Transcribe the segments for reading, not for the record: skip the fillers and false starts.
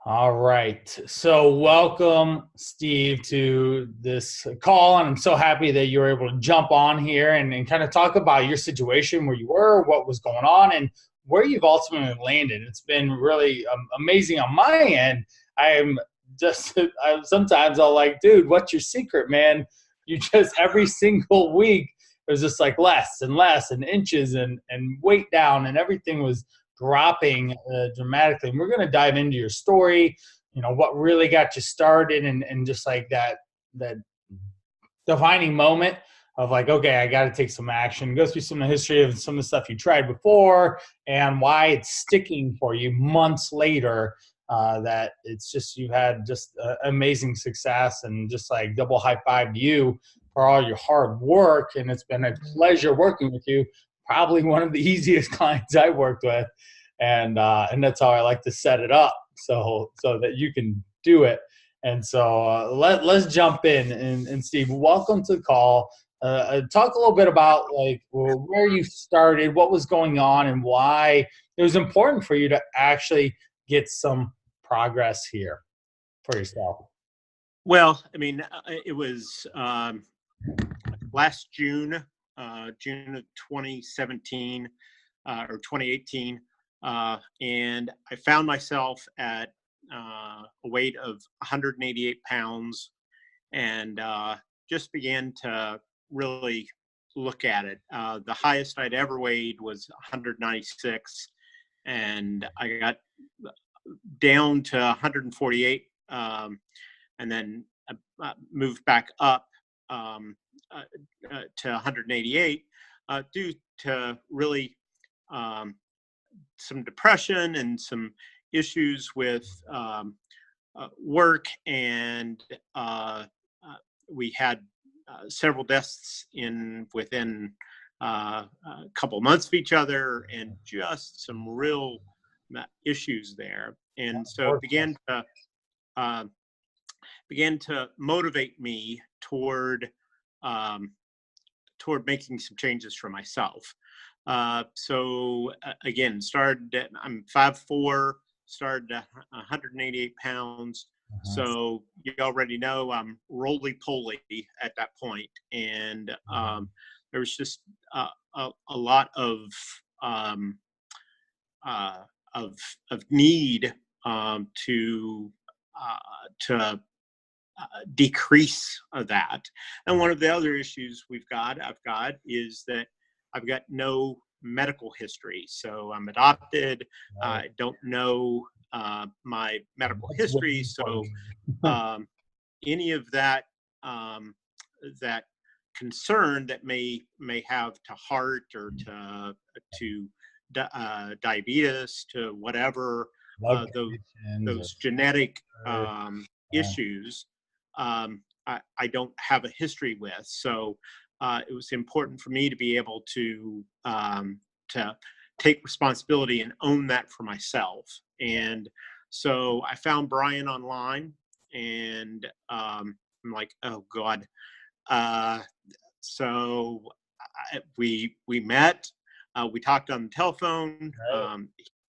All right. So, welcome, Steve, to this call. And I'm so happy that you were able to jump on here and kind of talk about your situation, where you were, what was going on, and where you've ultimately landed. It's been really amazing on my end. I'm just, sometimes I'll like, dude, what's your secret, man? You just, every single week, it was just like less and less and inches and weight down, and everything was dropping dramatically. And we're going to dive into your story, what really got you started, and just like that defining moment of like, okay, I got to take some action, go through some of the history of some of the stuff you tried before and why it's sticking for you months later. That it's just, you had just amazing success, and just like double high five to you for all your hard work. And it's been a pleasure working with you. Probably one of the easiest clients I worked with, and that's how I like to set it up, so that you can do it. And so let's jump in. And Steve, welcome to the call. Talk a little bit about like where you started, what was going on, and why it was important for you to actually get some progress here for yourself. Well, it was last June, June of 2017 or 2018, and I found myself at a weight of 188 pounds, and just began to really look at it. The highest I'd ever weighed was 196, and I got down to 148. And then moved back up to 188 due to really some depression and some issues with work, and we had several deaths within a couple months of each other, and just some real issues there. And so it began to motivate me toward making some changes for myself. So again, I'm 5'4", started at 188 pounds. So you already know I'm roly-poly at that point. And there was just a lot of need to decrease that. And one of the other issues I've got is that I've got no medical history. So I'm adopted. I don't know my medical history. So any of that that concern that may have to heart or to diabetes, to whatever those genetic issues, I don't have a history with. So it was important for me to be able to take responsibility and own that for myself. And so I found Brian online, and I'm like, oh God. So we met. We talked on the telephone.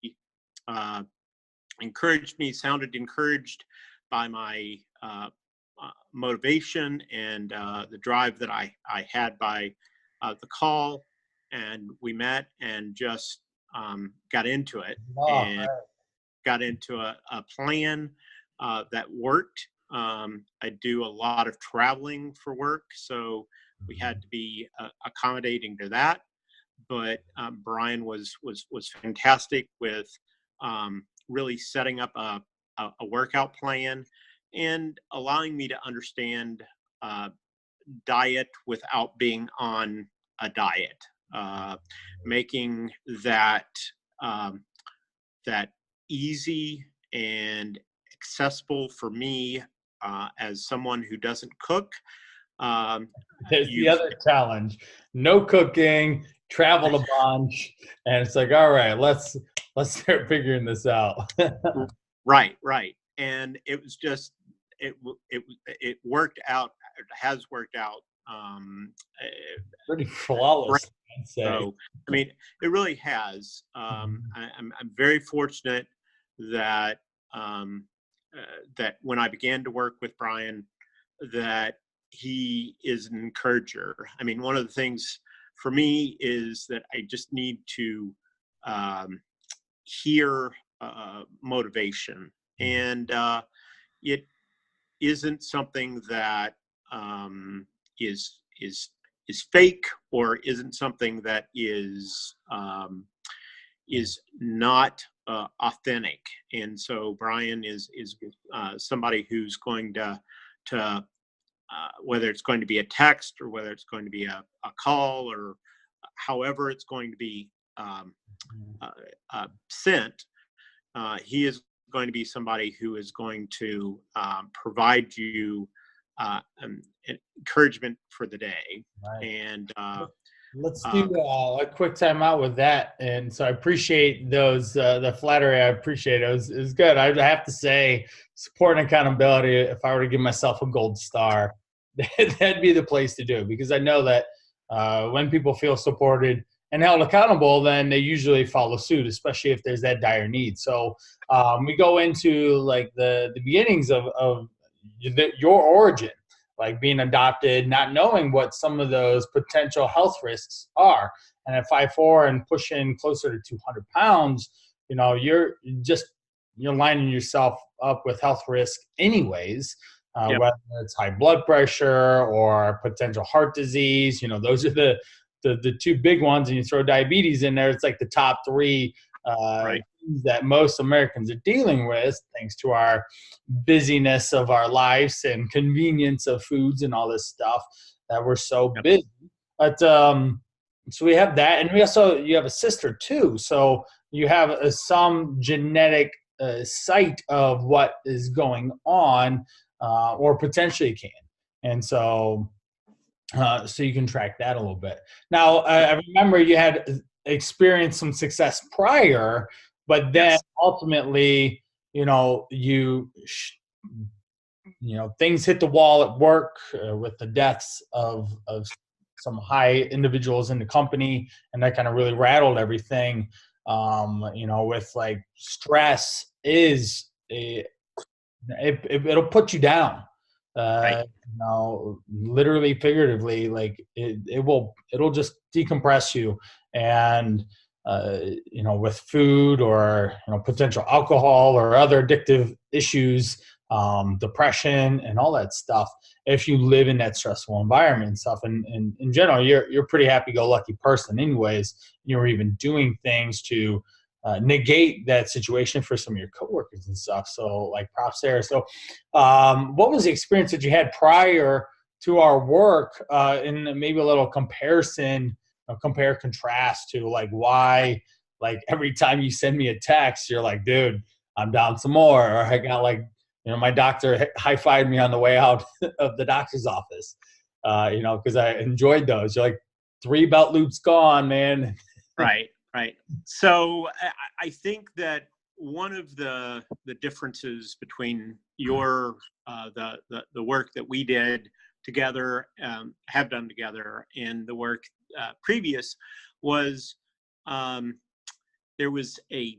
He encouraged me, sounded encouraged by my motivation and the drive that I had by the call. And we met and just got into it, and got into a plan that worked. I do a lot of traveling for work, so we had to be accommodating to that. But Brian was fantastic with really setting up a workout plan and allowing me to understand diet without being on a diet, making that that easy and accessible for me as someone who doesn't cook. There's the other challenge: no cooking, travel a bunch, and it's like, all right, let's start figuring this out. Right. And it was just it worked out. It has worked out pretty flawless, I'd say. So it really has. I'm very fortunate that that when I began to work with Brian, that he is an encourager. I mean, one of the things for me is that I just need to um, hear motivation, and it isn't something that um, is is is fake, or isn't something that is not authentic. And so Brian is somebody who's going to whether it's going to be a text, or whether it's going to be a call, or however it's going to be uh, sent, he is going to be somebody who is going to provide you an encouragement for the day. Right. And Let's do uh, a quick time out with that. And so I appreciate those, the flattery. I appreciate it. It was good. I have to say, support and accountability, if I were to give myself a gold star, that'd be the place to do it, because I know that when people feel supported and held accountable, then they usually follow suit, especially if there's that dire need. So we go into like the beginnings of your origin, like being adopted, not knowing what some of those potential health risks are. And at 5'4" and pushing closer to 200 pounds, you're lining yourself up with health risk anyways. yep, Whether it's high blood pressure or potential heart disease, those are the two big ones. And you throw diabetes in there, it's like the top three right, things that most Americans are dealing with, thanks to our busyness of our lives and convenience of foods and all this stuff, that we're so yep, busy. But so we have that, and you have a sister too. So you have some genetic sight of what is going on, or potentially can, and so you can track that a little bit. Now, yep, I remember you had experienced some success prior, but then yes, ultimately, things hit the wall at work, with the deaths of some high individuals in the company, and that kind of really rattled everything. With like stress is it'll put you down. right, Literally, figuratively, like it'll just decompress you. And with food, or potential alcohol or other addictive issues, depression and all that stuff, if you live in that stressful environment and stuff. And in general, you're a pretty happy-go-lucky person anyways. You're even doing things to negate that situation for some of your coworkers and stuff. So, like, props there. So what was the experience that you had prior to our work, and maybe a little comparison, compare contrast to, like, why, like, every time you send me a text, you're like, dude, I'm down some more, or I got, like, my doctor high-fived me on the way out of the doctor's office, because I enjoyed those. You're like, 3 belt loops gone, man. right, right. So I think that one of the differences between your the work that we did together, have done together, and the work previous, was um, there was a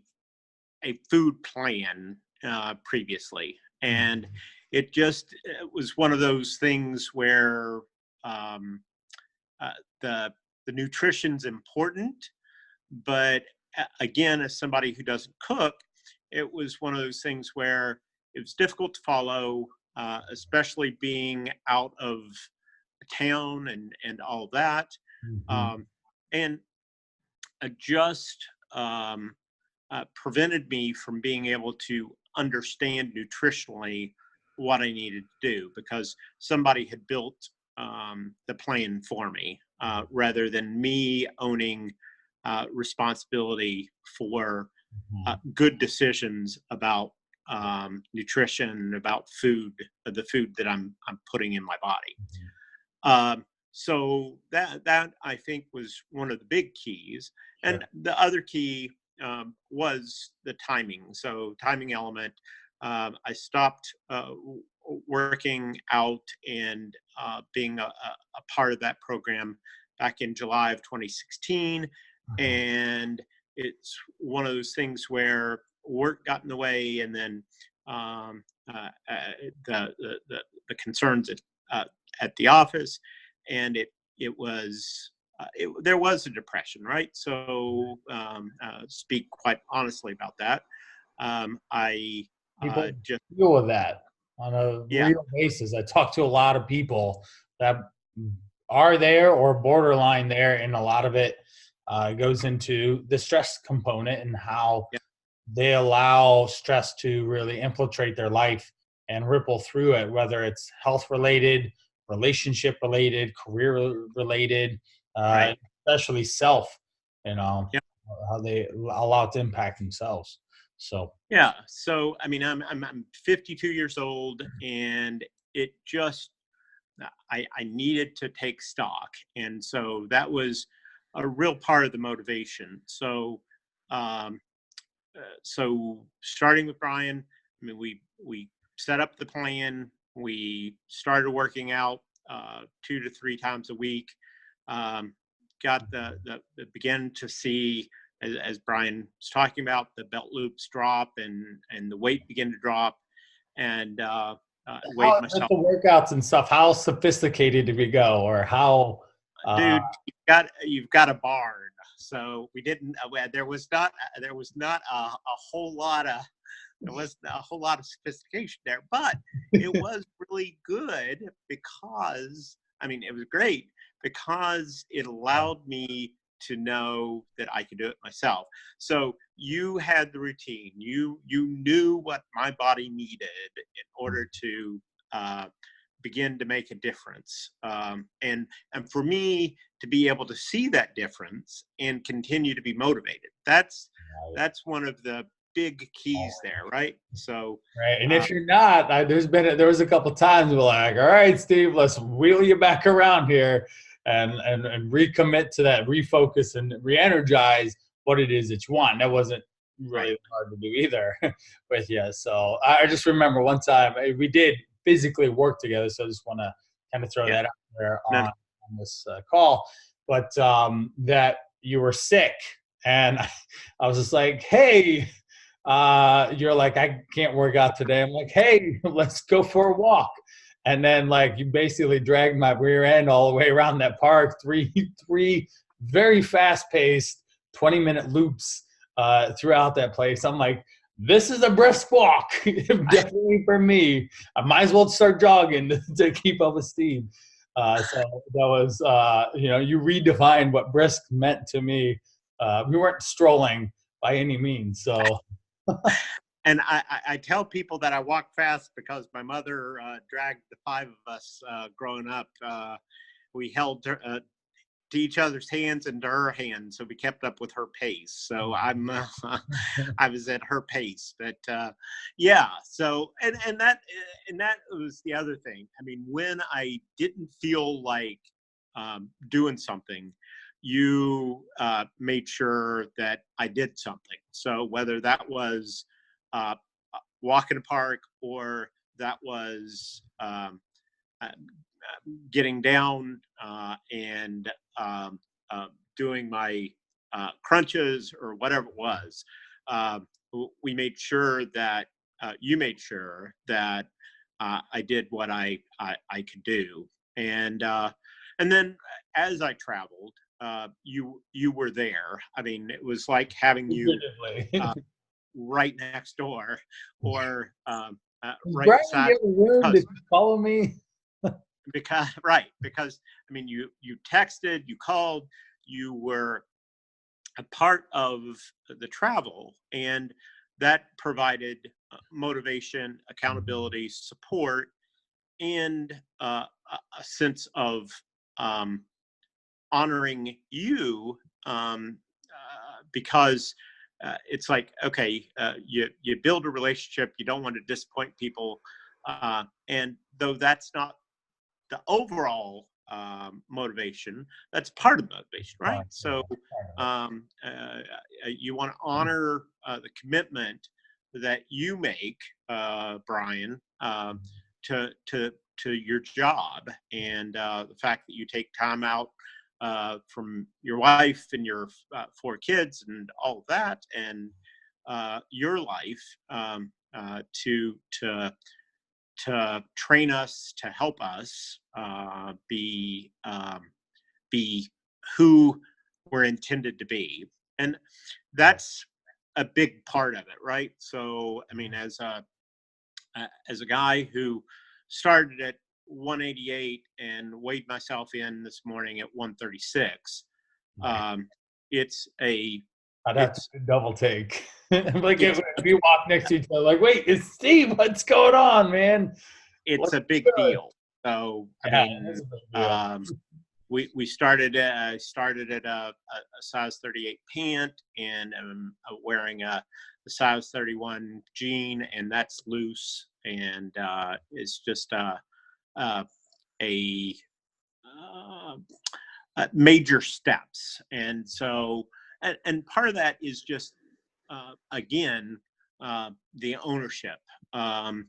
food plan previously, and it was one of those things where um, uh, the the nutrition's important, but again, as somebody who doesn't cook, it was one of those things where it was difficult to follow, especially being out of town and all that, Mhm. um, and just prevented me from being able to understand nutritionally what I needed to do, because somebody had built the plan for me, rather than me owning responsibility for Mhm. good decisions about nutrition, about food, the food that I'm putting in my body. So that I think was one of the big keys, and Sure. the other key was the timing. So timing element. I stopped working out and being a part of that program back in July of 2016, Mhm. and it's one of those things where work got in the way, and then the concerns at the office, and it was there was a depression, right? So speak quite honestly about that. I People just deal with that on a yeah real basis. I talk to a lot of people that are there or borderline there, and a lot of it goes into the stress component and how yeah they allow stress to really infiltrate their life and ripple through it, whether it's health related, relationship related, career related, right especially self, you know, yeah how they allow it to impact themselves. So, yeah. So I mean, I'm 52 years old, and it just I needed to take stock, and so that was a real part of the motivation. So um, so starting with Brian, I mean, we set up the plan. We started working out 2 to 3 times a week. Um, got the began to see as Brian was talking about the belt loops drop and the weight begin to drop and weighed how with myself. the workouts and stuff, how sophisticated did we go, or how? Uh, Dude, you've got a barn. So we didn't. There was not a whole lot of there was a whole lot of sophistication there, but it was really good because I mean it was great because it allowed me to know that I could do it myself. So you had the routine. You knew what my body needed in order to begin to make a difference. And for me to be able to see that difference and continue to be motivated, that's one of the big keys there, right? So, Right. And uh, if you're not, there was a couple times we're like, all right, Steve, let's wheel you back around here and recommit to that, refocus and re-energize what it is that you want. And that wasn't right, really hard to do either with you. So I just remember one time we did physically work together. So I just want to kind of throw yeah, that out there no, no, on this call. But that you were sick. And I was just like, hey, you're like, I can't work out today. I'm like, hey, let's go for a walk. And then like you basically dragged my rear end all the way around that park, three very fast paced 20-minute loops throughout that place. I'm like, this is a brisk walk, definitely for me. I might as well start jogging to keep up with Steve. So that was, you redefined what brisk meant to me. We weren't strolling by any means. So and I tell people that I walk fast because my mother dragged the five of us growing up. We held to each other's hands and to her hands, so we kept up with her pace. So I was at her pace, but yeah. So and that was the other thing. I mean, when I didn't feel like doing something, you made sure that I did something. So whether that was uh, walk in a park or that was getting down and um, doing my crunches or whatever it was, uh, we made sure that you made sure that I did what I could do, and then as I traveled, you were there. I mean, it was like having you uh, right next door, or Does right Brian beside get a room because to follow me? because I mean you texted, you called, you were a part of the travel, and that provided motivation, accountability, support, and a sense of um, honoring you, because it's like, okay, you build a relationship, you don't want to disappoint people, and though that's not the overall motivation, that's part of the motivation, right? So you want to honor the commitment that you make, Brian, to your job, and the fact that you take time out from your wife and your 4 kids and all of that, and your life to train us, to help us be who we're intended to be. And that's a big part of it, right? So, I mean, as a guy who started at 188 and weighed myself in this morning at 136, it's a I'd have to it's do a double take. Like it's if we walk next to each other, like, wait, it's Steve. What's going on, man? it's What's a big good? deal. So, I Yeah, it mean, is a big deal. um, we started started at a size 38 pant, and I'm wearing a size 31 jean, and that's loose, and it's just uh, a uh, major steps. And so, and part of that is just again the ownership. Um,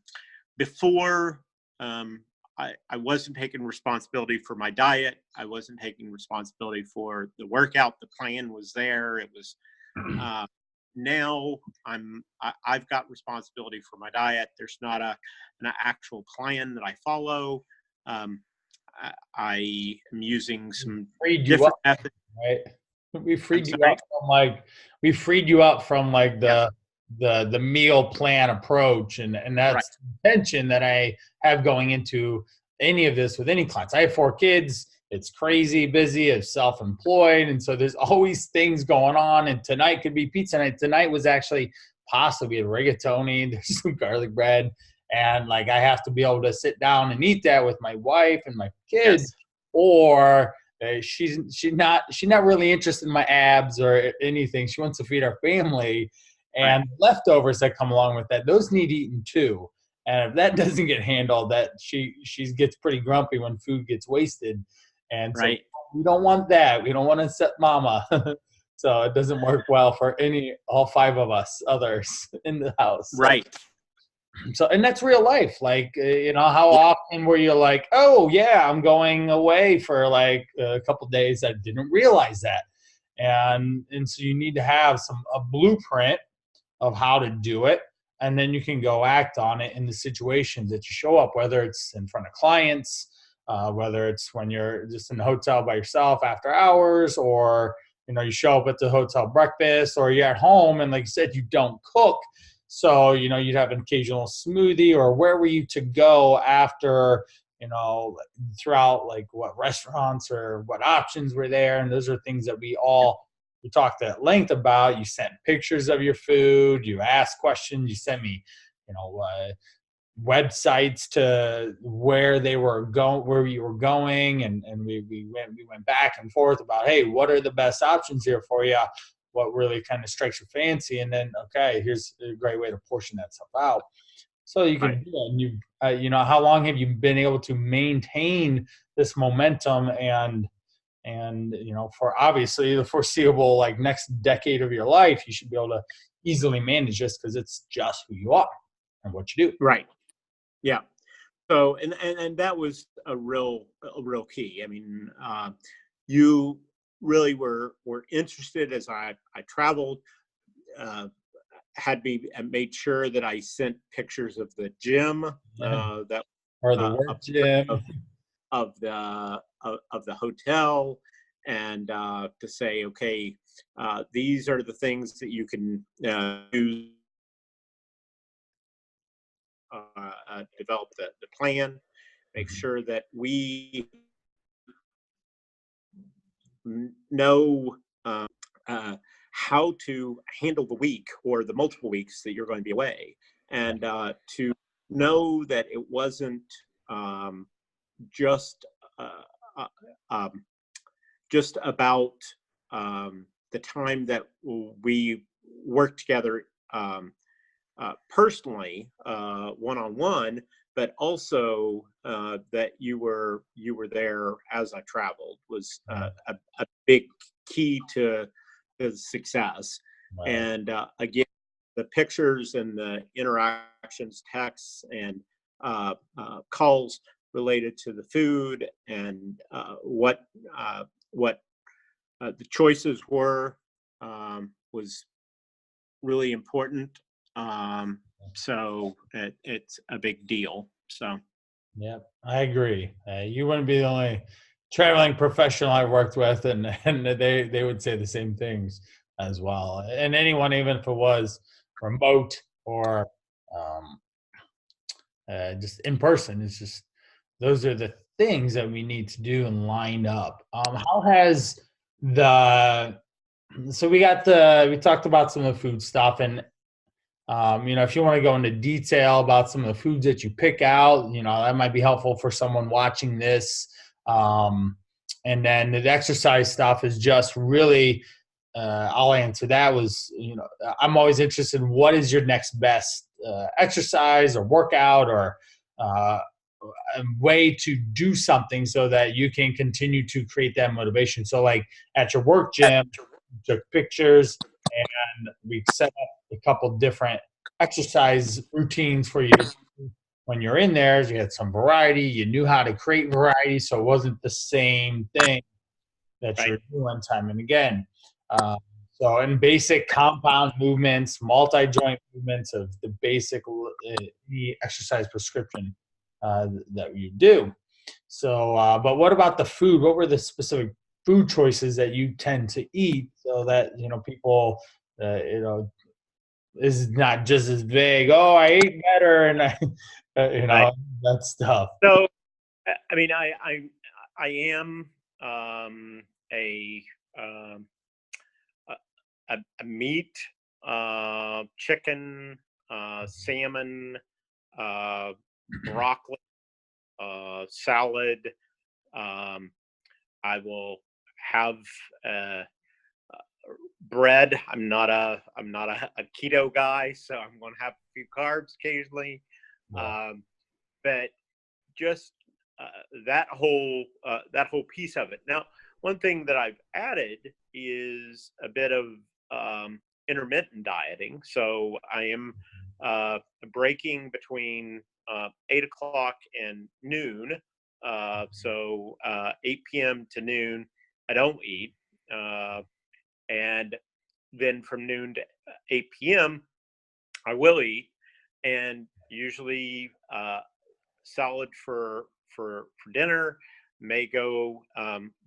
Before, I wasn't taking responsibility for my diet. I wasn't taking responsibility for the workout. The plan was there. It was uh, now I've got responsibility for my diet. There's not an actual plan that I follow. Um, I am using some Freed you up, different methods. right? We I'm freed you up sorry. from like we freed you up from like Yeah. the meal plan approach, and Right. that's the intention that I have going into any of this with any clients. I have 4 kids. It's crazy busy. I'm self-employed, and so there's always things going on. And tonight could be pizza night. Tonight was actually pasta. We had rigatoni. There's some garlic bread, and like I have to be able to sit down and eat that with my wife and my kids, Yes. or she's not really interested in my abs or anything. She wants to feed our family, Right. and leftovers that come along with that, those need eaten too. And if that doesn't get handled, that she gets pretty grumpy when food gets wasted. And so Right. we don't want that. We don't want to set mama. So it doesn't work well for all 5 of us others in the house. Right. So, and that's real life. Like, how Yeah. often were you like, oh yeah, I'm going away for like a couple days? I didn't realize that. And so you need to have a blueprint of how to do it, and then you can go act on it in the situations that you show up, whether it's in front of clients, whether it's when you're just in the hotel by yourself after hours, or you show up at the hotel breakfast, or you're at home and like you said, you don't cook. So you'd have an occasional smoothie, or where were you to go after, throughout, like what restaurants or what options were there. And those are things that we talked at length about. You sent pictures of your food, you asked questions, you sent me, websites to where they were going, where you were going, and we went back and forth about, hey, what are the best options here for you? What really kind of strikes your fancy, and then okay, here's a great way to portion that stuff out, so you Right. can do it. And how long have you been able to maintain this momentum, and for obviously the foreseeable like next decade of your life, you should be able to easily manage this because it's just who you are and what you do. Right. Yeah. So, and that was a real key. I mean, you really were interested as I traveled. Uh, had me made sure that I sent pictures of the gym, Yeah. that Or the of, work gym. of the hotel, and to say, okay, these are the things that you can use, develop the plan, make sure that we know uh, how to handle the week or the multiple weeks that you're going to be away, and to know that it wasn't um, just uh, uh, um, just about the time that we work together personally, one on one, but also that you were there as I traveled was a big key to the success. Right. And again, the pictures and the interactions, texts, and calls related to the food, and what the choices were, was really important. So it's a big deal. So Yep, I agree. You wouldn't be the only traveling professional I've worked with, and they would say the same things as well. And anyone, even if it was remote or um, just in person, it's just those are the things that we need to do and line up. How has the so we talked about some of the food stuff, and if you want to go into detail about some of the foods that you pick out, that might be helpful for someone watching this. And then the exercise stuff is just really, I'll answer that was, I'm always interested in what is your next best exercise or workout or uh, a way to do something so that you can continue to create that motivation. So, like at your work gym, you took pictures and we set up a couple different exercise routines for you to do when you're in there. You had some variety, you knew how to create variety, so it wasn't the same thing that right, you're doing time and again. Um, so, in basic compound movements, multi joint movements of the basic the exercise prescription that you do. So, but what about the food? What were the specific food choices that you tend to eat so that people, is not just as vague? Oh, I ate better, and right. that stuff. So I mean, I am um, a, um, a meat, chicken, salmon, uh, broccoli, salad. Um, I will have uh, bread. I'm not a keto guy, so I'm going to have a few carbs occasionally. Yeah. Um, but just that whole piece of it. Now, one thing that I've added is a bit of intermittent dieting. So I am breaking between 8 o'clock and noon. So 8 p.m. to noon, I don't eat, and then from noon to 8 p.m. I will eat, and usually salad for dinner. May go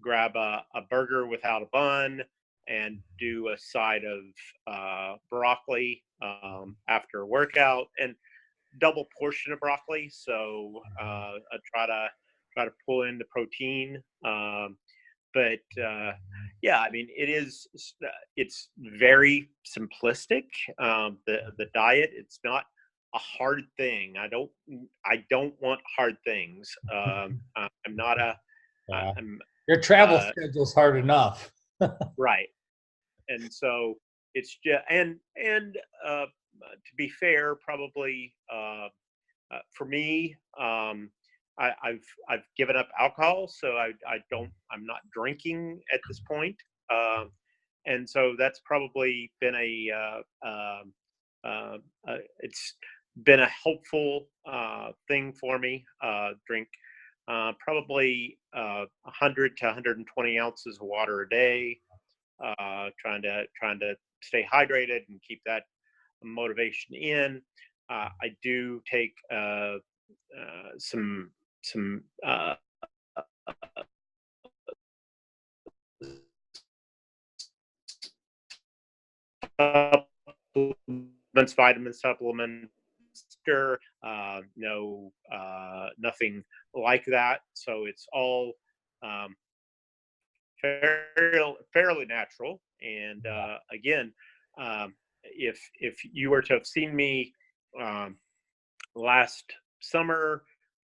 grab a burger without a bun and do a side of broccoli after a workout, and double portion of broccoli. So I try to pull in the protein. But yeah, I mean, it's very simplistic. The diet, it's not a hard thing. I don't want hard things. I'm not a Yeah. I'm Your travel uh, schedule's hard enough. right, and so it's just to be fair, probably for me, I've given up alcohol, so I'm not drinking at this point, and so that's probably been it's been a helpful thing for me. Drink probably 100 to 120 ounces of water a day. Trying to stay hydrated and keep that motivation in. I do take some supplements, vitamin supplements. Sure, no, nothing like that. So it's all um, fairly natural. And again, if you were to have seen me um, last summer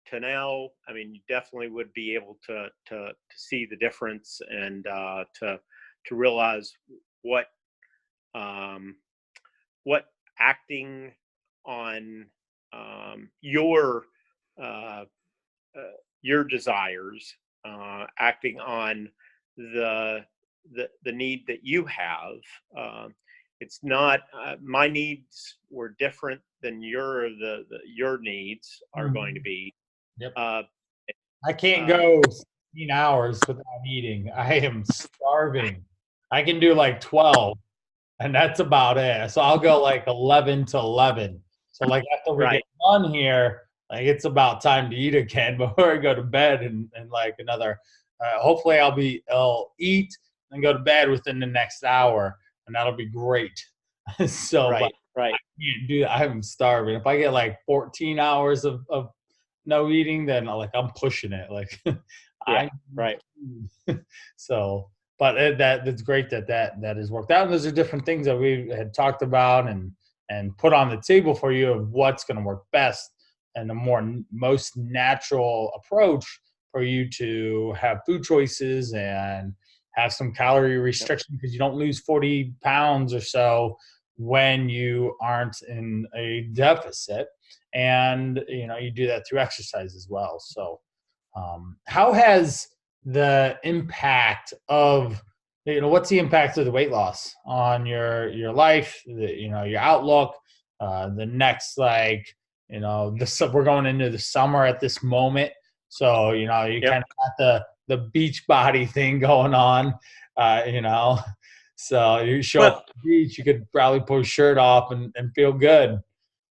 to now, I mean, you definitely would be able to see the difference, and to realize what um, what acting on your uh, your desires, acting on the the need that you have. Um, it's not my needs were different than your needs are going to Mhm. be. Yep. Uh, I can't uh, go 16 hours without eating. I am starving. I can do like 12. and that's about it. So I'll go like 11 to 11. So like after we get Right. done here, like it's about time to eat again before I go to bed and like another. Hopefully I'll eat and go to bed within the next hour, and that'll be great. So, but Right. Right. can't do that. I'm starving. If I get like 14 hours of no eating, then I'm pushing it. Like Yeah. I Right. so, but that's great that has worked out. And those are different things that we had talked about and put on the table for you of what's going to work best and the most natural approach for you to have food choices and have some calorie Yep. restriction because you don't lose 40 pounds or so when you aren't in a deficit. And you do that through exercise as well. So how has the impact of what's the impact of the weight loss on your life, your outlook, the next we're going into the summer at this moment, so you Yep. kind of got the beach body thing going on, uh, you know, so you show up Well, at the beach, you could probably pull your shirt off and feel good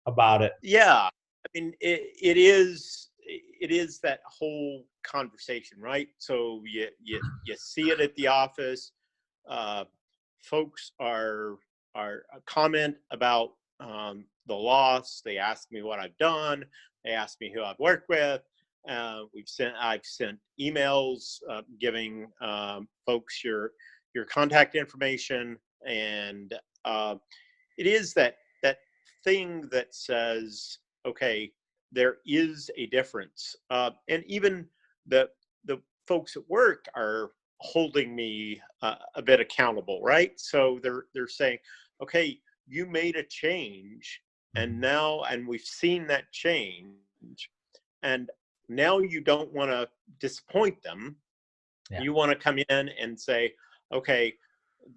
about it. yeah. I mean, it is that whole conversation, right? So you see it at the office. Uh, Folks are comment about the loss. They ask me what I've done. They ask me who I've worked with. I've sent emails giving folks your contact information, and it is that thing that says, okay, there is a difference, and even the folks at work are holding me a bit accountable, right? So they're saying, okay, you made a change, and Mhm. we've seen that change, and now you don't want to disappoint them. Yeah. You want to come in and say, okay,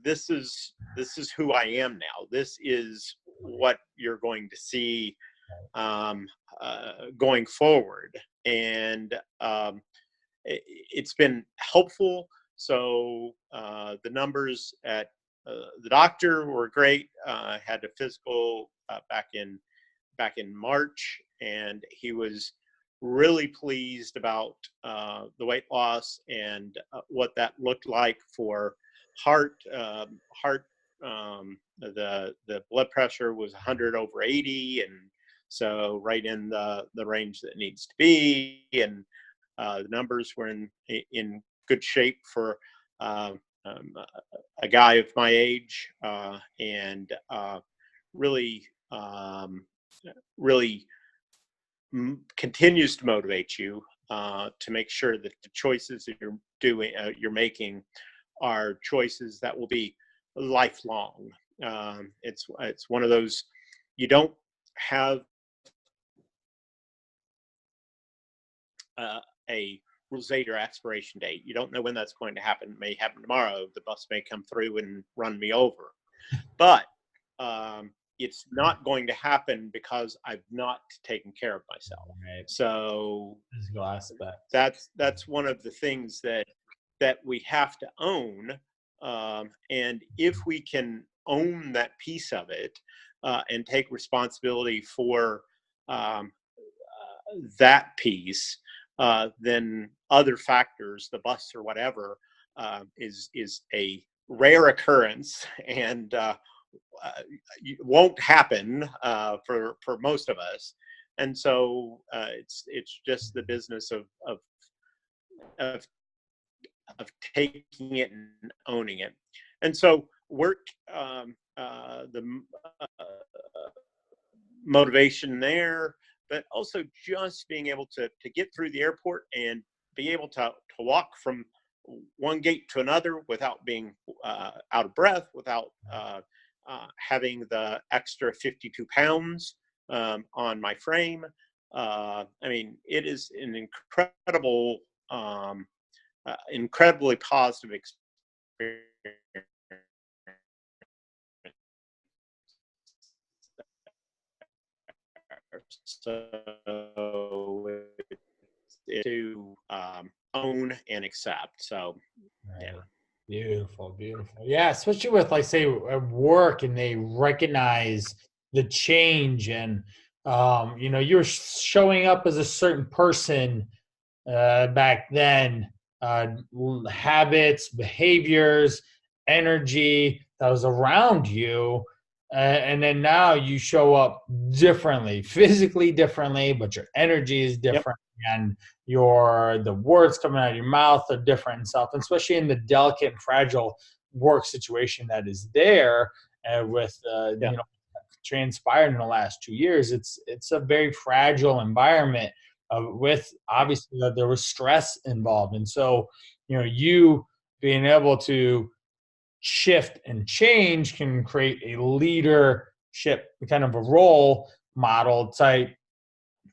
this is who I am now. This is what you're going to see um, going forward, and it's been helpful. So the numbers at the doctor were great. Had a physical back in March, and he was really pleased about the weight loss and what that looked like for heart. The blood pressure was 100 over 80, and so right in the range that it needs to be, and the numbers were in good shape for uh, um, a guy of my age, and really really continues to motivate you to make sure that the choices that you're making are choices that will be lifelong. It's one of those, you don't have uh, a rosate or expiration date. You don't know when that's going to happen. It may happen tomorrow. The bus may come through and run me over. But it's not going to happen because I've not taken care of myself. Right. So Physical aspects. that's one of the things that we have to own. And if we can own that piece of it and take responsibility for um, that piece, then other factors, the bus or whatever, is a rare occurrence, and uh, won't happen for most of us. And so it's just the business of of taking it and owning it. And so work, the uh, motivation there, but also just being able to get through the airport and be able to walk from one gate to another without being out of breath, without having the extra 52 pounds on my frame. I mean, it is an incredibly positive experience. So to own and accept. So yeah. Right. Beautiful, beautiful. Yeah, especially with like say at work and they recognize the change and you're showing up as a certain person back then, habits, behaviors, energy that was around you. And then now you show up differently, physically differently, but your energy is Yep. different and the words coming out of your mouth are different and stuff, and especially in the delicate and fragile work situation that is there with Yeah. transpired in the last 2 years. It's a very fragile environment with Right. obviously there was stress involved, and so you being able to shift and change can create a leadership kind of a role model type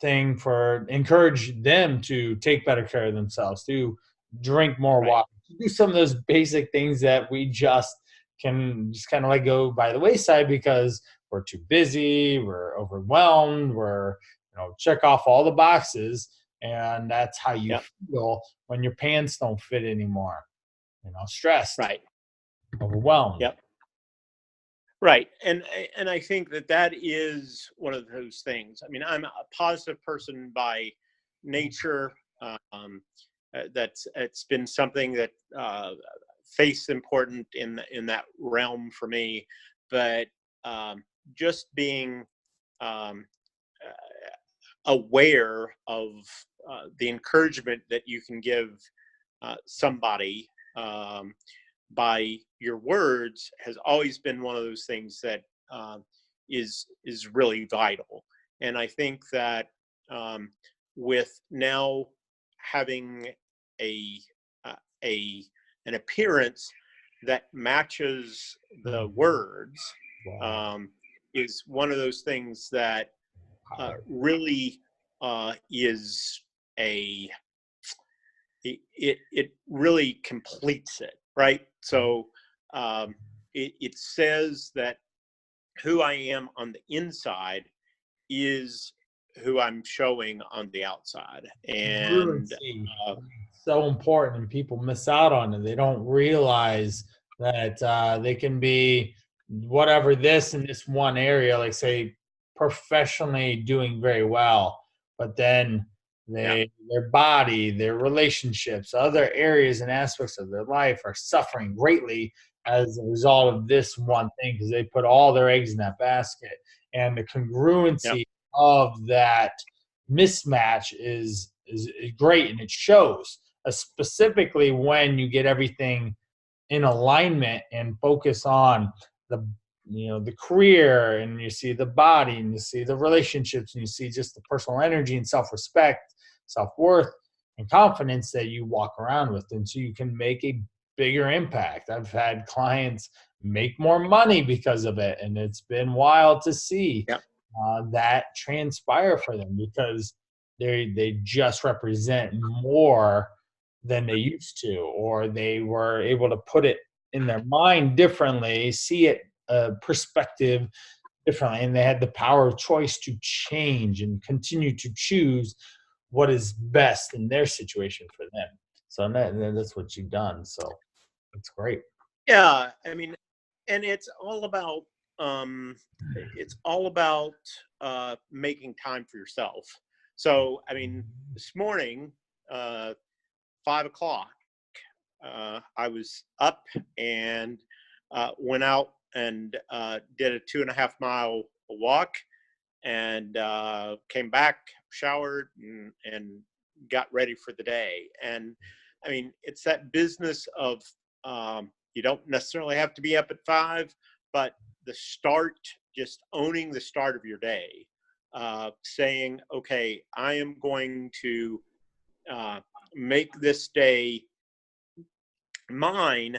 thing for encourage them to take better care of themselves, to drink more Right. water, to do some of those basic things that we just can just kind of let go by the wayside because we're too busy, we're overwhelmed, we're check off all the boxes, and that's how you Yep. feel when your pants don't fit anymore. Stressed, Right. overwhelmed. Yep. Right. And I think that that is one of those things. I mean, I'm a positive person by nature. Um, that's it's been something that faith's important in that realm for me. But just being um, aware of the encouragement that you can give somebody by your words has always been one of those things that is really vital. And I think that with now having a uh, a an appearance that matches the words Wow. um, is one of those things that really is a it really completes it, right? So it says that who I am on the inside is who I'm showing on the outside, and Congruency, uh, so important, and people miss out on it. They don't realize that they can be whatever this in this one area, like say professionally doing very well, but then yeah, their body, their relationships, other areas and aspects of their life are suffering greatly as a result of this one thing because they put all their eggs in that basket. And the yeah, congruency of that mismatch is great, and it shows specifically when you get everything in alignment and focus on the the career, and you see the body, and you see the relationships, and you see just the personal energy and self-respect, self-worth, and confidence that you walk around with, and so you can make a bigger impact. I've had clients make more money because of it, and it's been wild to see yeah, that transpire for them because they just represent more than they used to, or they were able to put it in their mind differently, see it perspective differently, and they had the power of choice to change and continue to choose what is best in their situation for them. So that's what you've done. So it's great. yeah. I mean, and um, it's all about making time for yourself. So, I mean, this morning, 5 o'clock. I was up and went out and did a 2.5 mile walk and came back, showered, and got ready for the day. And I mean, it's that business of you don't necessarily have to be up at 5, but the start, just owning the start of your day, saying, okay, I am going to uh, make this day mine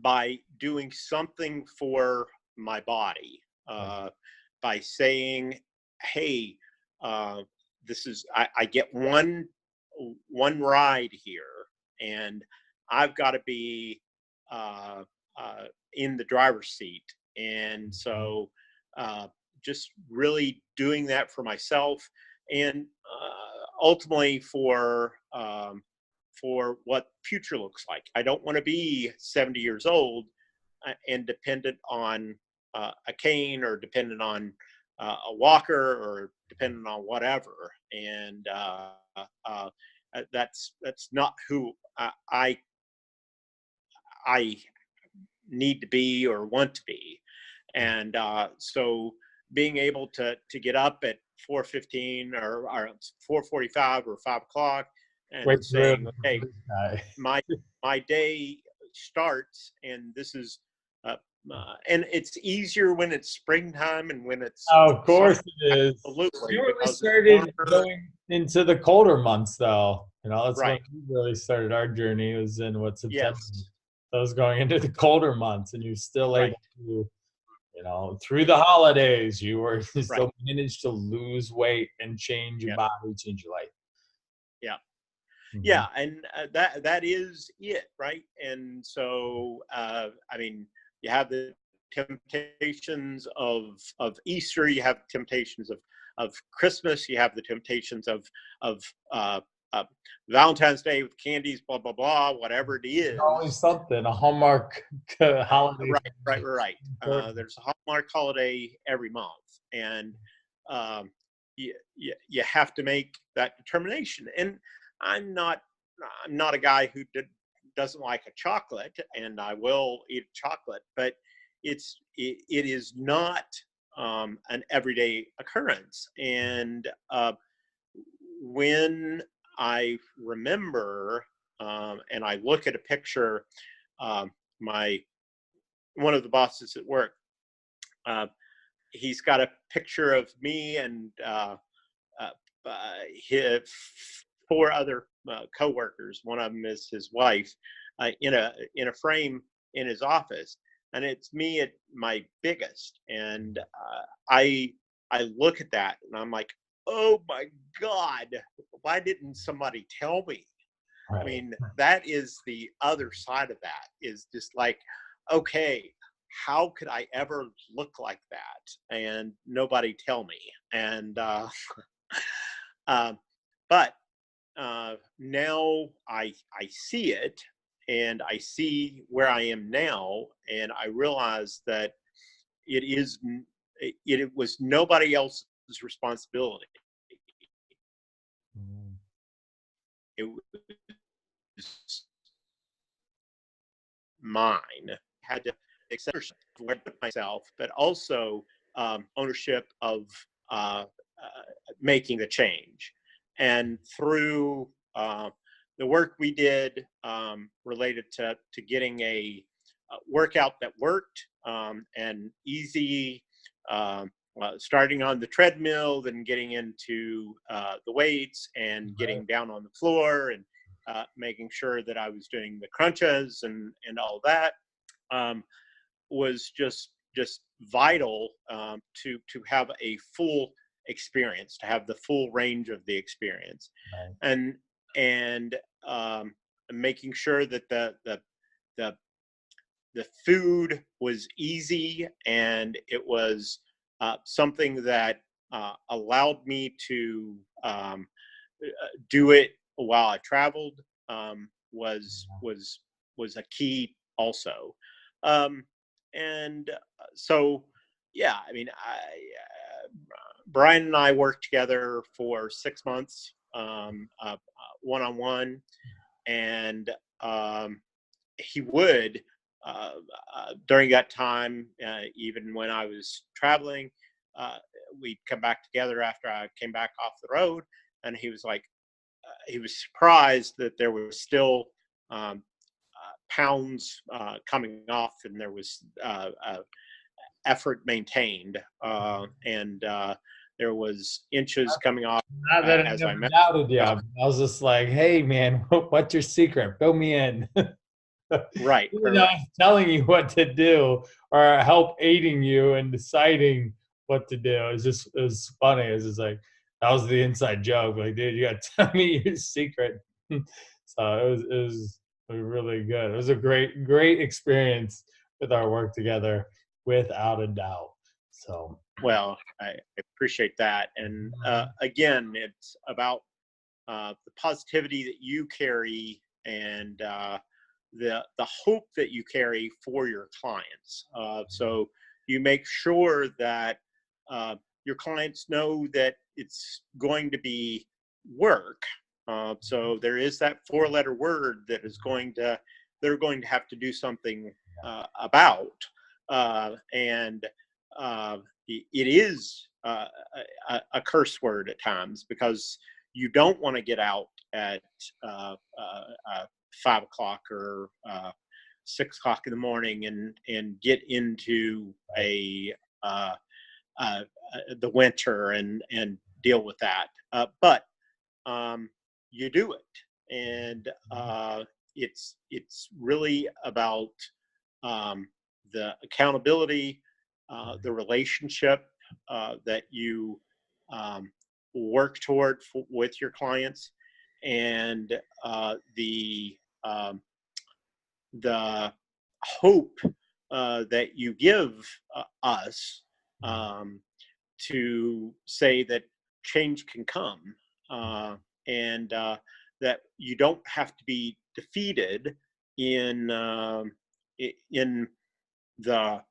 by doing something for my body, by saying, "Hey, uh, this is I get one ride here, and I've got to be uh, in the driver's seat." And so, just really doing that for myself, and ultimately for what future looks like. I don't want to be 70 years old and dependent on a cane, or dependent on a walker, or dependent on whatever. And that's not who I need to be or want to be. And so being able to get up at 4:15 or 4:45 or 5 o'clock, Wait and through. saying, okay, my day starts, and this is and it's easier when it's springtime and when it's Oh, of summer. course it is. Absolutely, You really because it's started warmer. going into the colder months, though. That's when Right. we really started our journey. It was in September. Yes. So I was going into the colder months, and you're still Right. able to, through the holidays, you were Right. still managed to lose weight and change your Yeah. body, change your life. Yeah. Mhm. Yeah, and that is it, right? And so I mean, you have the temptations of Easter, you have temptations of Christmas, you have the temptations of uh, uh, Valentine's Day with candies, blah blah blah, whatever it There's always is. something, a Hallmark holiday. Right, right, right. Important. There's a Hallmark holiday every month, and um, you have to make that determination. And I'm not I'm not a guy who doesn't like a chocolate, and I will eat chocolate, but it is not an everyday occurrence. And when I remember, and I look at a picture, my one of the bosses at work, uh, he's got a picture of me and uh, his four other coworkers. One of them is his wife, in a frame in his office, and it's me at my biggest. And I look at that and I'm like, oh my God, why didn't somebody tell me? I Right. mean, that is the other side of that, is just like, okay, how could I ever look like that and nobody tell me? And uh, but now I see it, and I see where I am now, and I realize that it is it was nobody else's responsibility. Mhm. It was mine. Had to accept ownership of where I put myself, but also ownership of uh, making the change. And through the work we did related to getting a workout that worked, and easy, starting on the treadmill, then getting into the weights and Right. getting down on the floor, and making sure that I was doing the crunches and all that, um, was just vital, to have a full experience, to have the full range of the experience, Right. and and um, making sure that the the food was easy, and it was something that allowed me to do it while I traveled, was a key also. Um, and so, yeah, I mean, Brian and I worked together for 6 months, one on one, and he would, uh, during that time, even when I was traveling, uh, we'd come back together after I came back off the road, and he was like, he was surprised that there was still pounds coming off, and there was effort maintained, and there was inches coming off, Not that I as I never mentioned. doubted you. I was just like, hey, man, what's your secret? Fill me in. Right, Even right, though right. I'm telling you what to do or help aiding you in deciding what to do, it's funny. It's just like, that was the inside joke. Like, dude, you got to tell me your secret. So it was really good. It was a great experience with our work together, without a doubt. So, Well, I appreciate that, and again, it's about the positivity that you carry and the hope that you carry for your clients. So you make sure that your clients know that it's going to be work. So there is that four-letter word that is going to they're going to have to do something about, and it is a curse word at times, because you don't want to get out at 5 o'clock or 6 o'clock in the morning and get into uh, uh, the winter and deal with that. But you do it, and it's really about the accountability, the relationship that you um, work toward with your clients, and um, the hope that you give us, um, to say that change can come, and that you don't have to be defeated in in the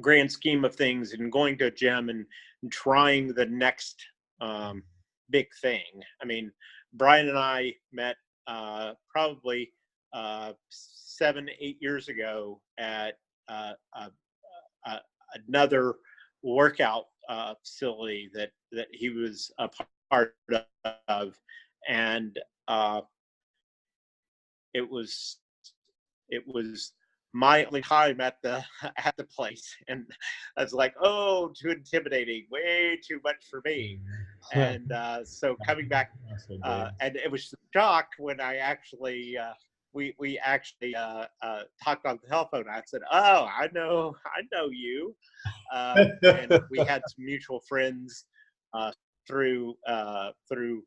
grand scheme of things, and going to a gym and trying the next um, big thing. I mean, Brian and I met probably 7, 8 years ago at uh, another workout facility that he was a part of, and it was it was my only time at the at the place, and I was like, oh, too intimidating, way too much for me. And so coming back, and it was a shock when I actually we actually talked on the telephone. I said, oh, I know you, and we had some mutual friends uh, through through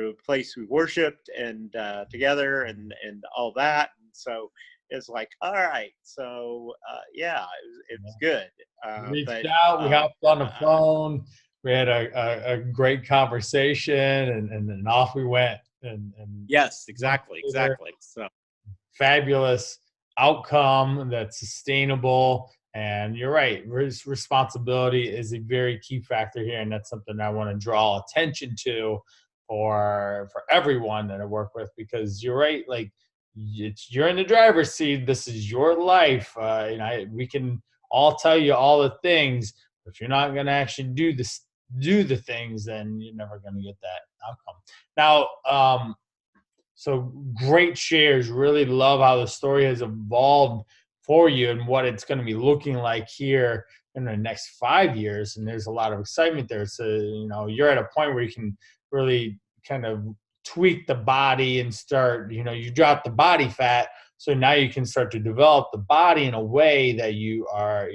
a place we worshipped and together and all that. And so it's like, all right, so yeah, it was good. Reached But out, we uh, hopped on the uh, phone, we had a great conversation, and then off we went. And yes, months exactly, later, exactly. So fabulous outcome that's sustainable. And you're right, responsibility is a very key factor here, and that's something I want to draw attention to for everyone that I work with, because you're right, like you're in the driver's seat. This is your life, and we can all tell you all the things, but if you're not going to actually do the things, then you're never going to get that outcome. Now, so great shares. Really love how the story has evolved for you and what it's going to be looking like here in the next 5 years. And there's a lot of excitement there. So, you're at a point where you can really kind of tweak the body and start, you drop the body fat. So now you can start to develop the body in a way that you are,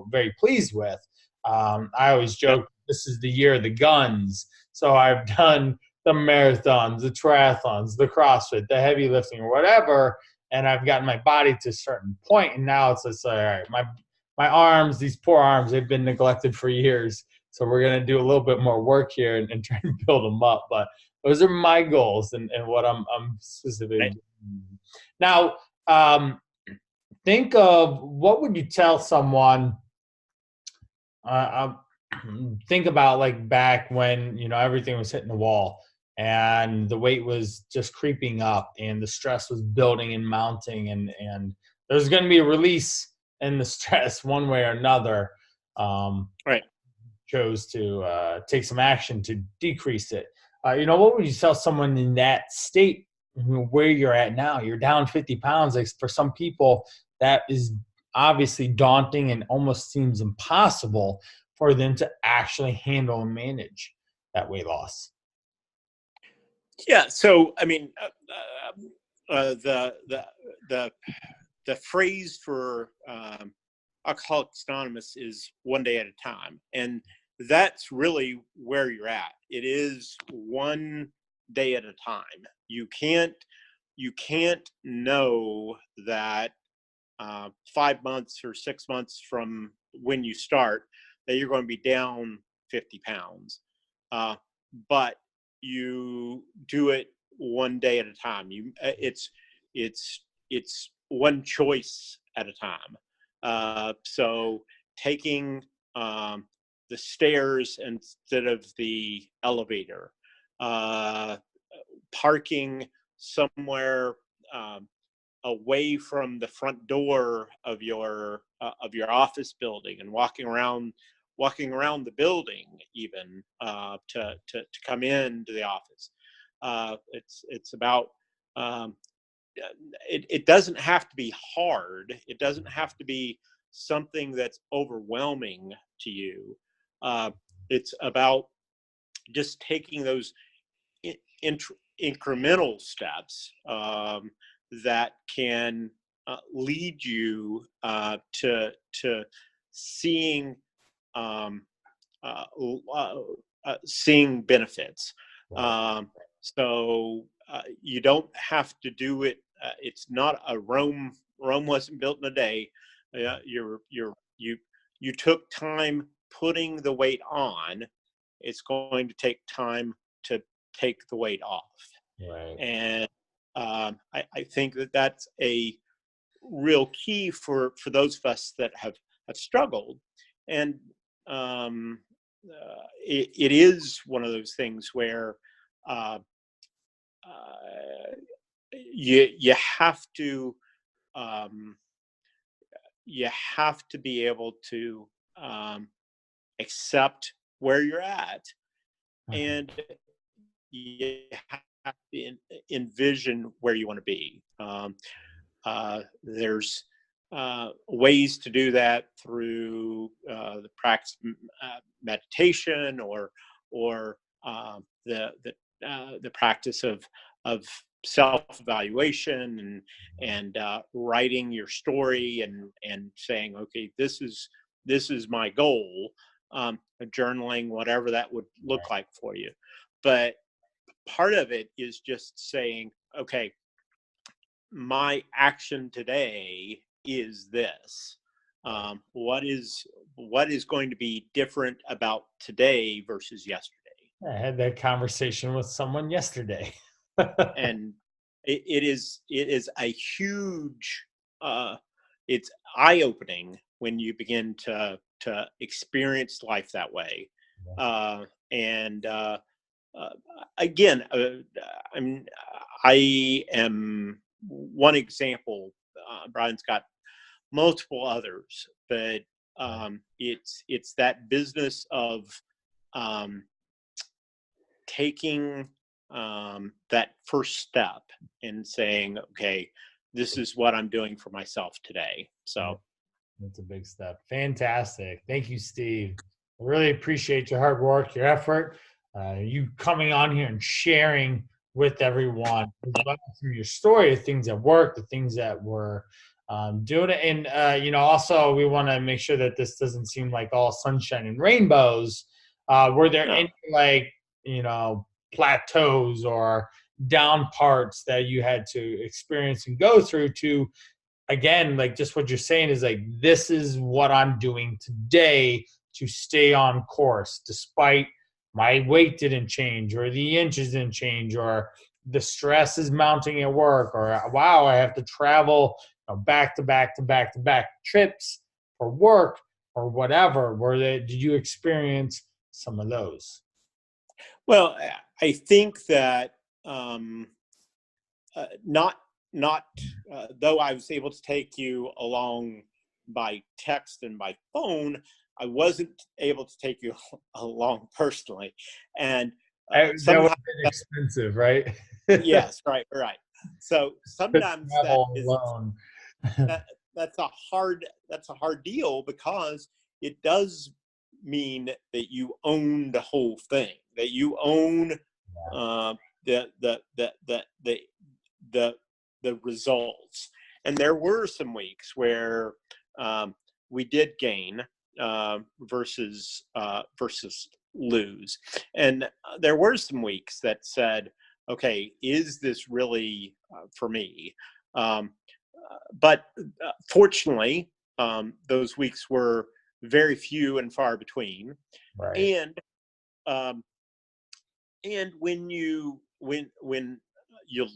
very pleased with. I always yeah, joke, this is the year of the guns. So I've done the marathons, the triathlons, the CrossFit, the heavy lifting, or whatever, and I've gotten my body to a certain point, and now it's just like, all right, my arms, these poor arms, they've been neglected for years, so we're gonna do a little bit more work here and try and build them up. But those are my goals and what I'm specifically right. doing. Now. Think of, what would you tell someone, uh, think about like back when everything was hitting the wall and the weight was just creeping up and the stress was building and mounting, and there's going to be a release in the stress one way or another. um, Right. Chose to take some action to decrease it. What would you tell someone in that state, where you're at now? You're down 50 pounds. Like, for some people, that is obviously daunting and almost seems impossible for them to actually handle and manage that weight loss. Yeah. So I mean, the the phrase for Alcoholics Anonymous is one day at a time, and that's really where you're at. It is one day at a time. You can't know that 5 months or 6 months from when you start that you're going to be down 50 pounds. But you do it one day at a time. It's it's one choice at a time. So taking the stairs instead of the elevator, parking somewhere away from the front door of your office building, and walking around the building even to come into the office. It's about it doesn't have to be hard. It doesn't have to be something that's overwhelming to you. Uh, it's about just taking those in, incremental steps that can lead you to seeing um, uh, seeing benefits. Um, so you don't have to do it. It's not a Rome wasn't built in a day. You took time putting the weight on. It's going to take time to take the weight off. Right. And I think that that's a real key for those of us that have struggled. And it is one of those things where uh, uh, you have to um, be able to accept where you're at, and you have to envision where you want to be. There's ways to do that through the practice meditation, or the practice of self-evaluation, and writing your story, and saying, okay, this is my goal. Journaling, whatever that would look like for you. But part of it is just saying, okay, my action today is this. What is going to be different about today versus yesterday? I had that conversation with someone yesterday. And it is a huge. It's eye-opening when you begin to experience life that way. And again, I mean, I am one example. Brian's got multiple others, but it's that business of um, taking that first step and saying, okay, this is what I'm doing for myself today. So that's a big step. Fantastic. Thank you, Steve. I really appreciate your hard work, your effort, you coming on here and sharing with everyone as well through your story, the things that work, the things that were doing it. And, also we want to make sure that this doesn't seem like all sunshine and rainbows. Were there no. any, plateaus or down parts that you had to experience and go through to, again, like just what you're saying is like, this is what I'm doing today to stay on course, despite my weight didn't change, or the inches didn't change, or the stress is mounting at work, or wow, I have to travel back to back to back to back trips for work or whatever. Did you experience some of those? Well, I think that um, not though I was able to take you along by text and by phone, I wasn't able to take you along personally. And That would sometimes, have been expensive, right? yes, right. So To sometimes travel alone. that that's a hard deal, because it does mean that you own the whole thing, that you own uh, the, the the the the the the results. And there were some weeks where we did gain versus lose, and there were some weeks that said, okay, is this really for me? But fortunately, those weeks were very few and far between. Right. And um, when you'll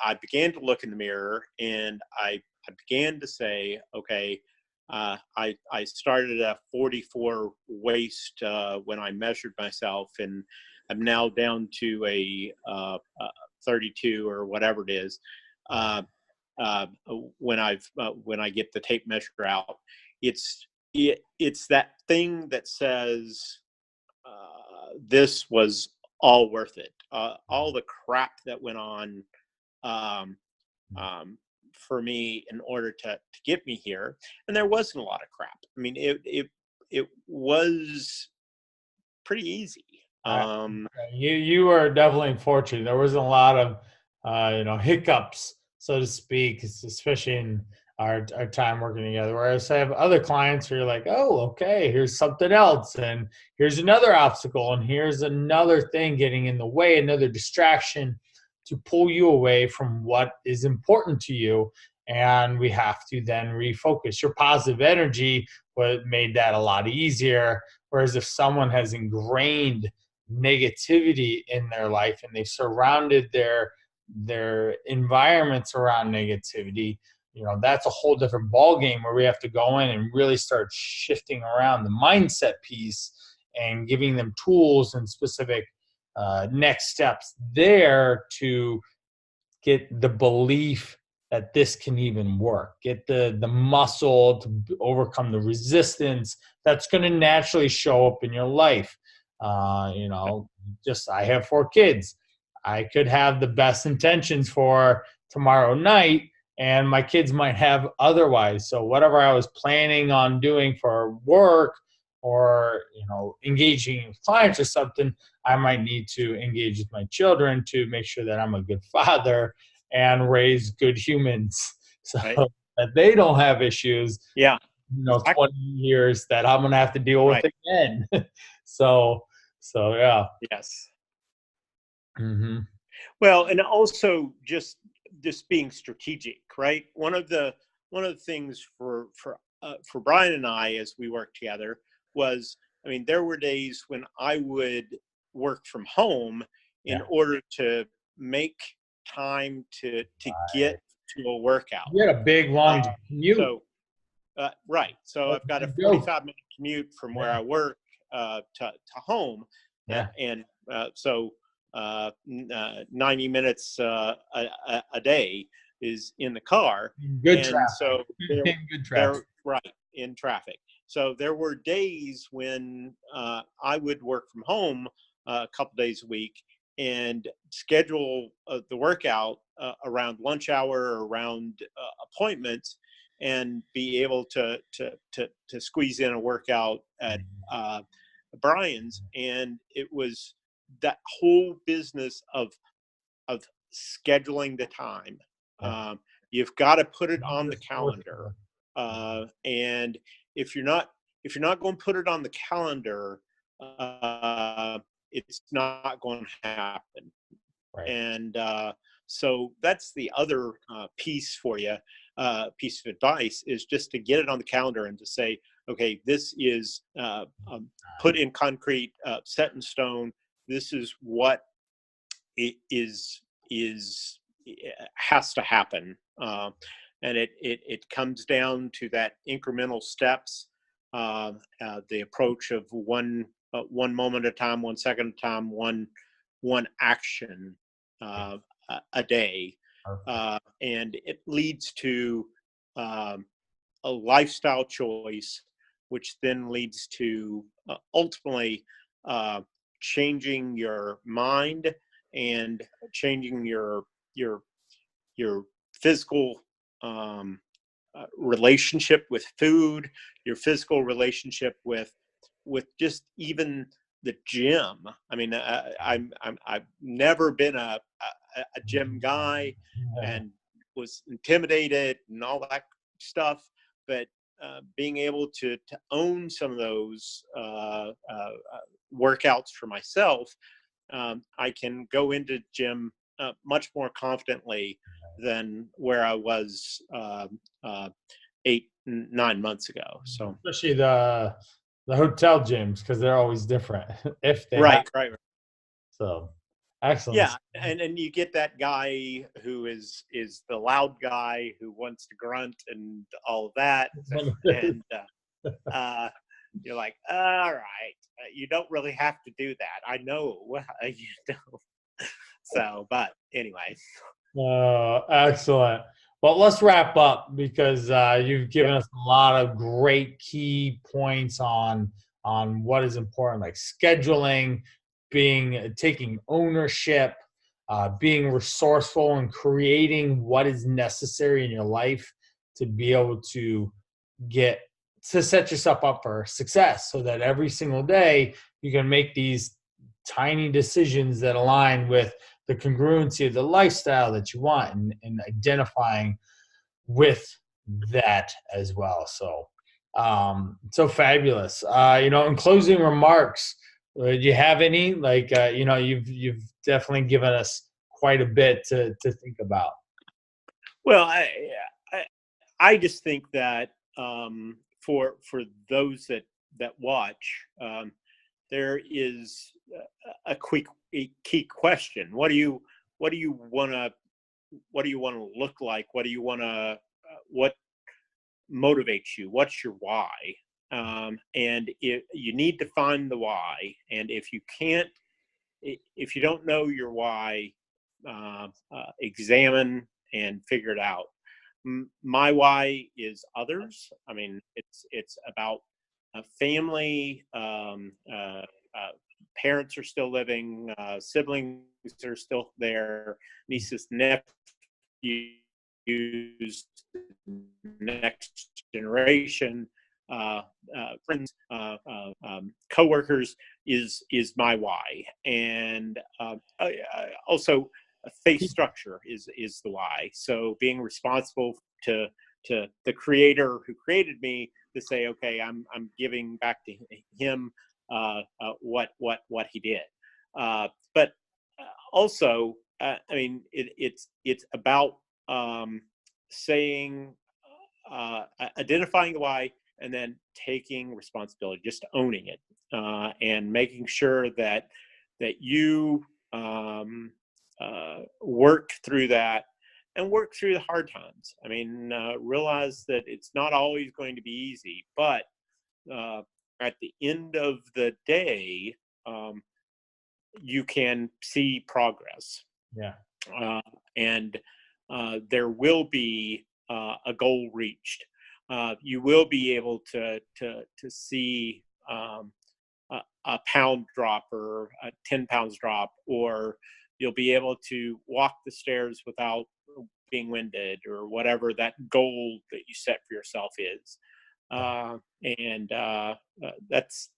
I began to look in the mirror, and I began to say, okay, I started at 44 waist when I measured myself, and I'm now down to a 32 or whatever it is. Uh, uh, when I get the tape measure out, it's that thing that says this was all worth it. All the crap that went on um, um, for me in order to get me here, and there wasn't a lot of crap. I mean, it was pretty easy. I, you are definitely fortunate. There wasn't a lot of hiccups, so to speak, especially in our time working together. Whereas I have other clients where you're like, oh, okay, here's something else, and here's another obstacle, and here's another thing getting in the way, another distraction to pull you away from what is important to you. And we have to then refocus. Your positive energy what made that a lot easier. Whereas if someone has ingrained negativity in their life and they've surrounded their environments around negativity, that's a whole different ball game where we have to go in and really start shifting around the mindset piece and giving them tools and specific next steps there to get the belief that this can even work, get the muscle to overcome the resistance that's going to naturally show up in your life. Just I have 4 kids. I could have the best intentions for tomorrow night, and my kids might have otherwise. So whatever I was planning on doing for work or engaging with clients or something, I might need to engage with my children to make sure that I'm a good father and raise good humans so Right. that they don't have issues, Yeah. Exactly. 20 years that I'm going to have to deal with Right. again. so, yeah. Yes. Mm-hmm. Well, and also just being strategic, right? One of the things for Brian and I as we worked together was, I mean, there were days when I would work from home in Yeah. order to make time to get to a workout. You had a big, long commute. So right, so That's I've got a a big deal. 45-minute commute from where Yeah. I work to home, Yeah. and so 90 minutes a day is in the car, Good and traffic. so there, Good traffic. there, right, in traffic. So there were days when I would work from home a couple days a week and schedule the workout around lunch hour or around appointments, and be able to squeeze in a workout at Brian's. And it was that whole business of scheduling the time. Yeah. You've got to put it on the calendar, and if you're not going to put it on the calendar, it's not going to happen. Right. And so that's the other piece for you. Piece of advice is just to get it on the calendar and to say, okay, this is put in concrete, set in stone. This is what it is has to happen, and it comes down to that incremental steps, the approach of one moment at a time, 1 second at a time, one action a day, and it leads to um, a lifestyle choice, which then leads to ultimately uh, changing your mind and changing your your physical relationship with food, your physical relationship with just even the gym. I mean, I've never been a gym guy and was intimidated and all that stuff, but being able to own some of those workouts for myself, I can go into gym much more confidently than where I was 8, 9 months ago. So Especially the hotel gyms because they're always different if they have. right, right. So Excellent. Yeah, and you get that guy who is the loud guy who wants to grunt and all of that, and you're like, all right, you don't really have to do that. I know you don't. So, but anyway. Excellent. Well, let's wrap up because you've given Yep. us a lot of great key points on what is important, like scheduling, being taking ownership, being resourceful, and creating what is necessary in your life to be able to get to set yourself up for success, so that every single day you can make these tiny decisions that align with the congruency of the lifestyle that you want, and identifying with that as well. So fabulous. In closing remarks, do you have any, like, you've definitely given us quite a bit to think about. Well, I, I just think that for those that watch, there is a key question. What do you want to look like? What motivates you? What's your why? And you need to find the why. And if you don't know your why, examine and figure it out. My why is others. I mean, it's about a family. Parents are still living. Siblings are still there. Nieces, nephews, next generation, friends, coworkers is my why, and also faith structure is the why. So being responsible to the creator who created me, to say, okay, I'm giving back to him what he did. But also, I mean, it's about saying, identifying the why, and then taking responsibility, just owning it, and making sure that you work through that and work through the hard times. I mean, realize that it's not always going to be easy, but at the end of the day, you can see progress. Yeah. And there will be a goal reached. You will be able to see a pound drop, or 10 pounds drop, or you'll be able to walk the stairs without being winded, or whatever that goal that you set for yourself is. And that's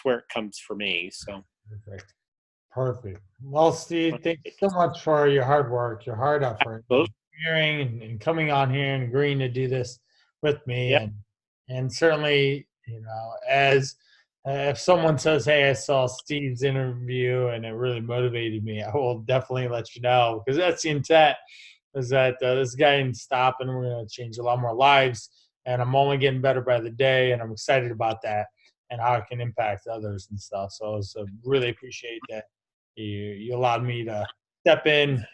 where it comes for me. So. Perfect. Perfect. Well, Steve, thank you so much for your hard work, your hard effort, Absolutely. sharing and coming on here and agreeing to do this with me. Yep. And certainly, as if someone says, "Hey, I saw Steve's interview and it really motivated me," I will definitely let you know, because that's the intent. Is that this guy can stop, and we're going to change a lot more lives. And I'm only getting better by the day, and I'm excited about that and how it can impact others and stuff. So really appreciate that you allowed me to step in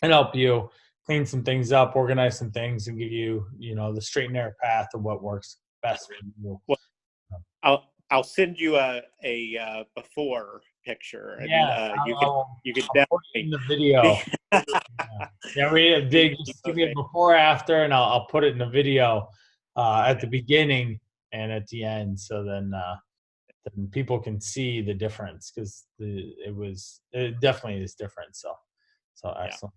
and help you clean some things up, organize some things, and give you, the straight and narrow path of what works best for you. Well, I'll send you a before picture, and Yes, you could I'll put it in definitely the video. be, Yeah, we be did just give me a motivated. before after, and I'll put it in the video at the beginning and at the end, so then people can see the difference, because it definitely is different. So Yeah. excellent.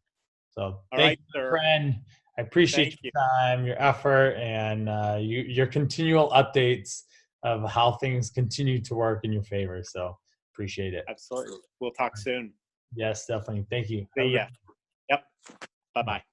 So All thank right, you, my sir. friend. I appreciate Thank you. your time, your effort, and your continual updates of how things continue to work in your favor. So appreciate it. Absolutely. We'll talk soon. Yes, definitely. Thank you. Have a See great ya. Yep. Bye bye.